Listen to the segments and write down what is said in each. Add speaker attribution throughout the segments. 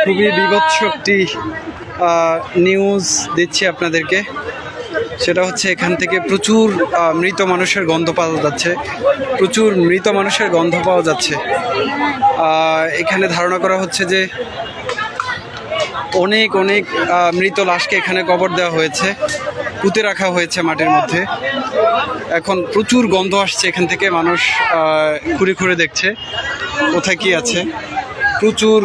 Speaker 1: খুবই বীভৎস একটি নিউজ দিচ্ছি আপনাদেরকে। সেটা হচ্ছে এখান থেকে প্রচুর মৃত মানুষের গন্ধ পাওয়া যাচ্ছে, প্রচুর মৃত মানুষের গন্ধ পাওয়া যাচ্ছে। এখানে ধারণা করা হচ্ছে যে অনেক অনেক মৃত লাশকে এখানে কবর দেওয়া হয়েছে, পুঁতে রাখা হয়েছে মাটির মধ্যে। এখন প্রচুর গন্ধ আসছে এখান থেকে, মানুষ ঘুরে ঘুরে দেখছে কোথায় কি আছে। প্রচুর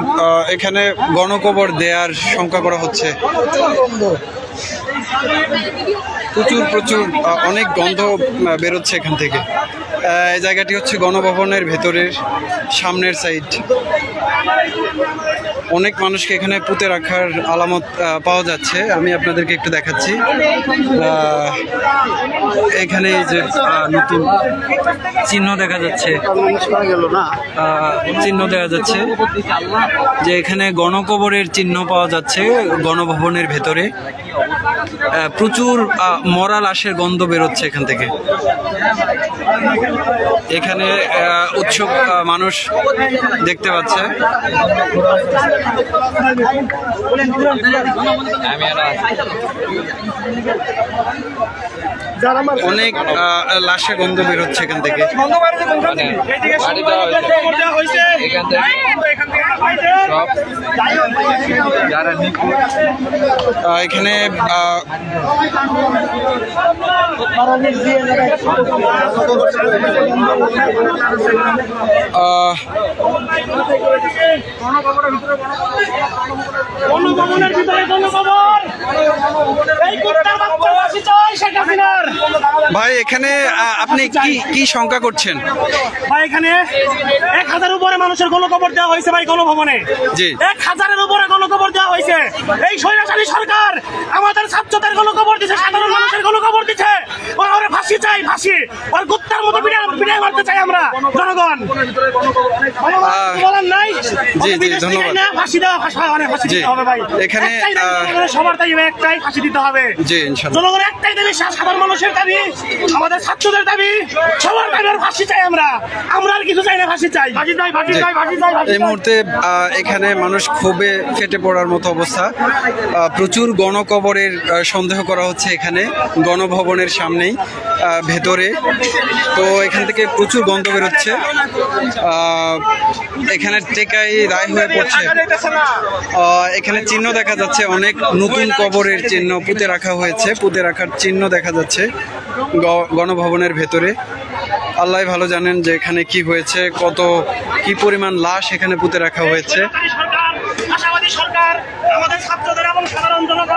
Speaker 1: এখানে গণকবর দেওয়ার শঙ্কা করা হচ্ছে। প্রচুর প্রচুর অনেক গন্ধ বেরোচ্ছে এখান থেকে। এই জায়গাটি হচ্ছে গণভবনের ভেতরের সামনের সাইড। অনেক মানুষকে এখানে পুঁতে রাখার আলামত পাওয়া যাচ্ছে। আমি আপনাদেরকে একটু দেখাচ্ছি। এখানে যে নতুন চিহ্ন দেখা যাচ্ছে, চিহ্ন দেখা যাচ্ছে যে এখানে গণকবরের চিহ্ন পাওয়া যাচ্ছে গণভবনের ভেতরে। প্রচুর মরা লাশের গন্ধ বেরোচ্ছে এখান থেকে। এখানে উৎসুক মানুষ দেখতে পাচ্ছে। অনেক লাশের গন্ধ বেরোচ্ছে এখান থেকে। এখানে ভাই এখানে আপনি কি শঙ্কা করছেন?
Speaker 2: ভাই এখানে 1000 উপরে মানুষের গণকবর দেওয়া হয়েছে ভাই গণভবনে।
Speaker 1: জি,
Speaker 2: 1000-এর উপরে গণকবর দেওয়া হয়েছে। এই স্বৈরাচারী সরকার আমাদের ছাত্রদের গণকবর দিচ্ছে, সাধারণ মানুষের গণকবর দিচ্ছে। ওরা ফাঁসি চাই, ফাঁসি। ওর কুত্তার মতো বিদায় মারতে চাই আমরা জনগণ। বলার নাই।
Speaker 1: জি জি, ধন্যবাদ।
Speaker 2: ফাঁসি দেওয়া, ফাঁসি দিতে হবে ভাই।
Speaker 1: এখানে
Speaker 2: সবার দাবি একটাই, ফাঁসি দিতে হবে।
Speaker 1: জি, ইনশাআল্লাহ।
Speaker 2: জনগণের একটাই দাবি, সাধারণ মানুষের দাবি, আমাদের ছাত্রদের দাবি, সবার দাবি ফাঁসি চাই। আমরা আর কিছু চাই না, ফাঁসি চাই, ফাঁসি চাই, ফাঁসি চাই, ফাঁসি চাই।
Speaker 1: এই মুহূর্তে এখানে মানুষ ক্ষোভে ফেটে পড়ার মতো অবস্থা। প্রচুর গণকবরের সন্দেহ করা হচ্ছে এখানে গণভবনের সামনেই ভেতরে। তো এখান থেকে প্রচুর গন্ধ বেরোচ্ছে। এখানে টেকাই রায় হয়ে পড়ছে। এখানে চিহ্ন দেখা যাচ্ছে, অনেক নতুন কবরের চিহ্ন পুঁতে রাখা হয়েছে, পুঁতে রাখার চিহ্ন দেখা যাচ্ছে গণভবনের ভেতরে। আল্লাহ ভালো জানেন যে এখানে কি হয়েছে, কি পরিমাণ লাশ এখানে পুঁতে রাখা হয়েছে।
Speaker 2: আশাবাদী সরকার আমাদের ছাত্রদের এবং সাধারণ জনগণ